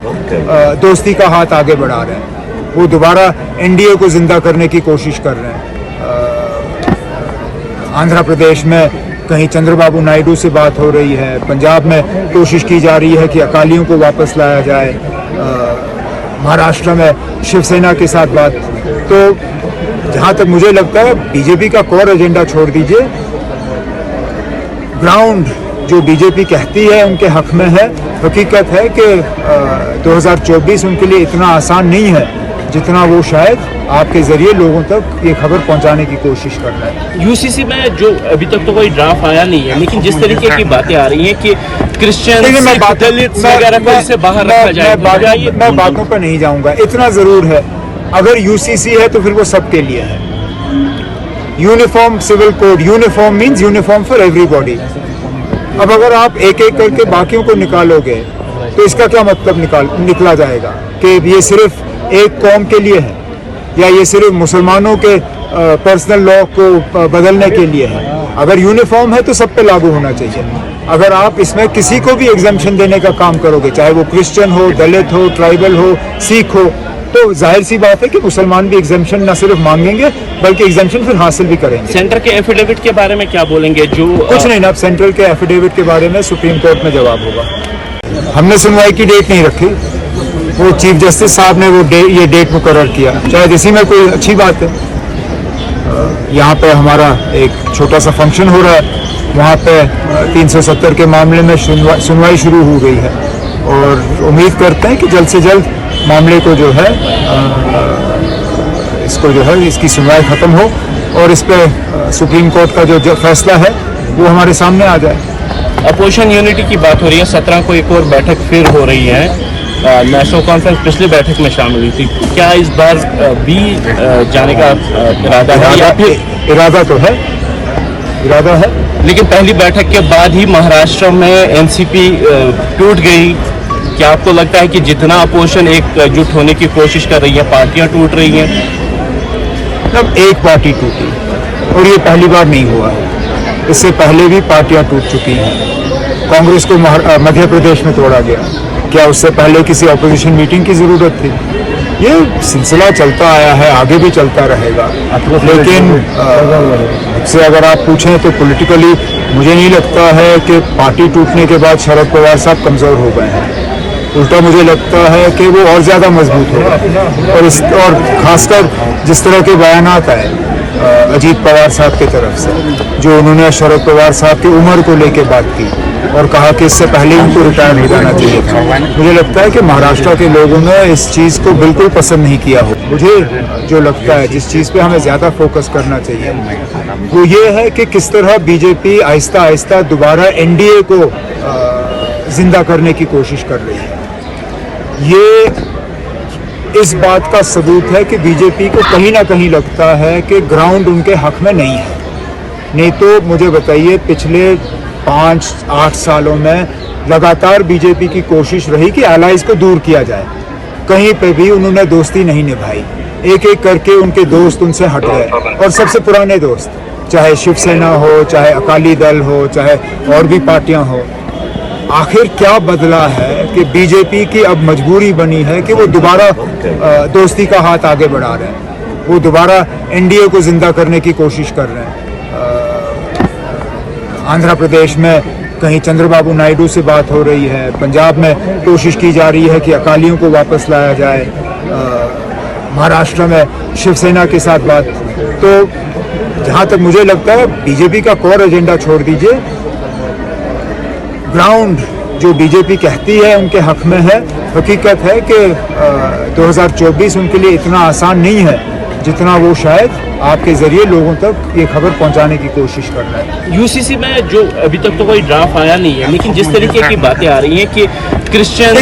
दोस्ती का हाथ आगे बढ़ा रहे हैं। वो दोबारा एनडीए को जिंदा करने की कोशिश कर रहे हैं। आंध्र प्रदेश में कहीं चंद्रबाबू नायडू से बात हो रही है, पंजाब में कोशिश की जा रही है कि अकालियों को वापस लाया जाए, महाराष्ट्र में शिवसेना के साथ बात। तो जहाँ तक मुझे लगता है बीजेपी का कोर एजेंडा छोड़ दीजिए, ग्राउंड जो बीजेपी कहती है उनके हक में है। हकीकत है कि 2024 उनके लिए इतना आसान नहीं है जितना वो शायद आपके जरिए लोगों तक ये खबर पहुंचाने की कोशिश कर रहा है। यूसीसी में जो अभी तक तो कोई ड्राफ्ट आया नहीं है, लेकिन जिस तरीके की बातें आ रही हैं कि क्रिश्चियन दलित वगैरह को इससे बाहर रखा जाए, मैं बातों पर नहीं जाऊंगा। इतना जरूर है, अगर यूसीसी है तो फिर वो सबके लिए है। Uniform civil code, uniform means uniform for everybody. अब अगर आप एक एक करके बाकियों को निकालोगे तो इसका क्या मतलब निकला जाएगा कि ये सिर्फ एक कौम के लिए है या ये सिर्फ मुसलमानों के पर्सनल लॉ को बदलने के लिए है। अगर यूनिफॉर्म है तो सब पे लागू होना चाहिए। अगर आप इसमें किसी को भी एग्जम्पशन देने का काम करोगे, चाहे वो क्रिश्चियन हो, दलित हो, ट्राइबल हो, सिख हो, तो जाहिर सी बात है कि मुसलमान भी एग्जम्पशन न सिर्फ मांगेंगे बल्कि एग्जम्पशन फिर हासिल भी करेंगे। सेंटर के एफिडेविट के बारे में क्या बोलेंगे? जो कुछ नहीं ना, सेंट्रल के एफिडेविट के बारे में सुप्रीम कोर्ट में जवाब होगा। हमने सुनवाई की डेट नहीं रखी, वो चीफ जस्टिस साहब ने ये डेट मुकर्रर किया। शायद इसी में कोई अच्छी बात है। यहाँ पे हमारा एक छोटा सा फंक्शन हो रहा है, वहाँ पे 370 के मामले में सुनवाई शुरू हो गई है और उम्मीद करते हैं कि जल्द से जल्द मामले को जो है इसकी सुनवाई खत्म हो और इस पे सुप्रीम कोर्ट का जो फैसला है वो हमारे सामने आ जाए। अपोजिशन यूनिटी की बात हो रही है, 17 को एक और बैठक फिर हो रही है। नेशनल कॉन्फ्रेंस पिछली बैठक में शामिल हुई थी, क्या इस बार भी जाने का इरादा है या फिर इरादा तो है, इरादा है। लेकिन पहली बैठक के बाद ही महाराष्ट्र में एनसीपी टूट गई। क्या आपको लगता है कि जितना अपोजिशन एकजुट होने की कोशिश कर रही है, पार्टियां टूट रही हैं? मतलब एक पार्टी टूटी और ये पहली बार नहीं हुआ है, इससे पहले भी पार्टियां टूट चुकी हैं। कांग्रेस को मध्य प्रदेश में तोड़ा गया, क्या उससे पहले किसी ऑपोजिशन मीटिंग की जरूरत थी? ये सिलसिला चलता आया है, आगे भी चलता रहेगा। लेकिन मुझसे अगर आप पूछें तो पॉलिटिकली मुझे नहीं लगता है कि पार्टी टूटने के बाद शरद पवार साहब कमजोर हो गए हैं। उल्टा मुझे लगता है कि वो और ज्यादा मजबूत हो और खासकर जिस तरह के बयानात आए अजीत पवार साहब की तरफ से, जो उन्होंने शरद पवार साहब की उम्र को लेके बात की और कहा कि इससे पहले उनको रिटायर हो जाना चाहिए था। मुझे लगता है कि महाराष्ट्र के लोगों ने इस चीज़ को बिल्कुल पसंद नहीं किया हो। मुझे जो लगता है जिस चीज़ पे हमें ज़्यादा फोकस करना चाहिए वो ये है कि किस तरह बीजेपी आहिस्ता आहिस्ता दोबारा एनडीए को जिंदा करने की कोशिश कर रही है। ये इस बात का सबूत है कि बीजेपी को कहीं ना कहीं लगता है कि ग्राउंड उनके हक में नहीं है। नहीं तो मुझे बताइए, पिछले 5-8 सालों में लगातार बीजेपी की कोशिश रही कि एलाइज को दूर किया जाए। कहीं पे भी उन्होंने दोस्ती नहीं निभाई, एक एक करके उनके दोस्त उनसे हट गए और सबसे पुराने दोस्त, चाहे शिवसेना हो, चाहे अकाली दल हो, चाहे और भी पार्टियां हो। आखिर क्या बदला है कि बीजेपी की अब मजबूरी बनी है कि वो दोबारा दोस्ती का हाथ आगे बढ़ा रहे हैं, वो दोबारा एनडीए को जिंदा करने की कोशिश कर रहे हैं। आंध्र प्रदेश में कहीं चंद्रबाबू नायडू से बात हो रही है, पंजाब में कोशिश की जा रही है कि अकालियों को वापस लाया जाए, महाराष्ट्र में शिवसेना के साथ बात। तो जहाँ तक मुझे लगता है बीजेपी का कोर एजेंडा छोड़ दीजिए, ग्राउंड जो बीजेपी कहती है उनके हक में है। हकीकत है कि 2024 उनके लिए इतना आसान नहीं है जितना वो शायद आपके जरिए लोगों तक ये खबर पहुंचाने की कोशिश कर रहा है। यूसीसी में जो अभी तक तो कोई ड्राफ्ट आया नहीं है, लेकिन जिस तरीके की बातें आ रही हैं कि क्रिश्चियन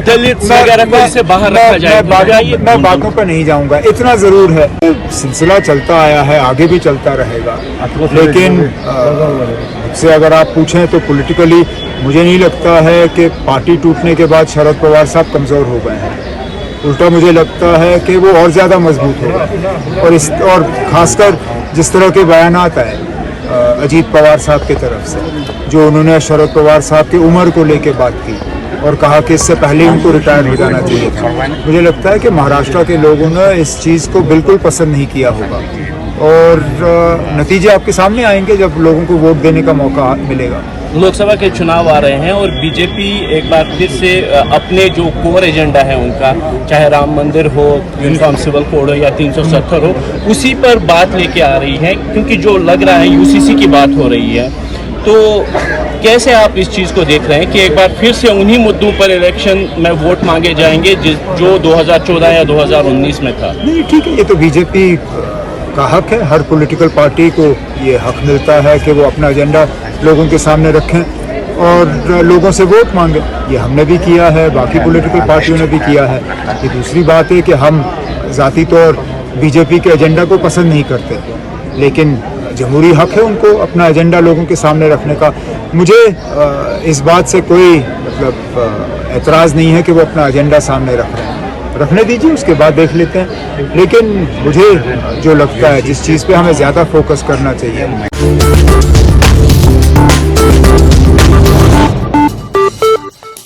दलित वगैरह को इससे बाहर रखा जाए, मैं बातों पर नहीं जाऊंगा। इतना जरूर है, सिलसिला चलता आया है, आगे भी चलता रहेगा। लेकिन मुझसे अगर आप पूछें तो पॉलिटिकली मुझे नहीं लगता है कि पार्टी टूटने के बाद शरद पवार साहब कमजोर हो गए हैं। उल्टा मुझे लगता है कि वो और ज्यादा मजबूत हो और खासकर जिस तरह के बयानात आए अजीत पवार साहब की तरफ से, जो उन्होंने शरद पवार साहब की उम्र को लेके बात की और कहा कि इससे पहले ही उनको रिटायर हो जाना चाहिए था। मुझे लगता है कि महाराष्ट्र के लोगों ने इस चीज़ को बिल्कुल पसंद नहीं किया होगा और नतीजे आपके सामने आएंगे जब लोगों को वोट देने का मौका मिलेगा। लोकसभा के चुनाव आ रहे हैं और बीजेपी एक बार फिर से अपने जो कोर एजेंडा है उनका, चाहे राम मंदिर हो, यूनिफॉर्म सिविल कोड हो या 370 हो, उसी पर बात लेके आ रही है, क्योंकि जो लग रहा है यूसीसी की बात हो रही है। तो कैसे आप इस चीज़ को देख रहे हैं कि एक बार फिर से उन्हीं मुद्दों पर इलेक्शन में वोट मांगे जाएंगे जो 2014 या 2019 में था? नहीं, ठीक है, ये तो बीजेपी का हक है। हर पॉलिटिकल पार्टी को ये हक मिलता है कि वो अपना एजेंडा लोगों के सामने रखें और लोगों से वोट मांगे। ये हमने भी किया है, बाकी पॉलिटिकल पार्टियों ने भी किया है। ये दूसरी बात है कि हम ज़ाती तौर बीजेपी के एजेंडा को पसंद नहीं करते, लेकिन जमहूरी हक है उनको अपना एजेंडा लोगों के सामने रखने का। मुझे इस बात से कोई एतराज़ नहीं है कि वो अपना एजेंडा सामने रखने दीजिए, उसके बाद देख लेते हैं। लेकिन मुझे जो लगता है, जिस चीज़ पे हमें ज़्यादा फोकस करना चाहिए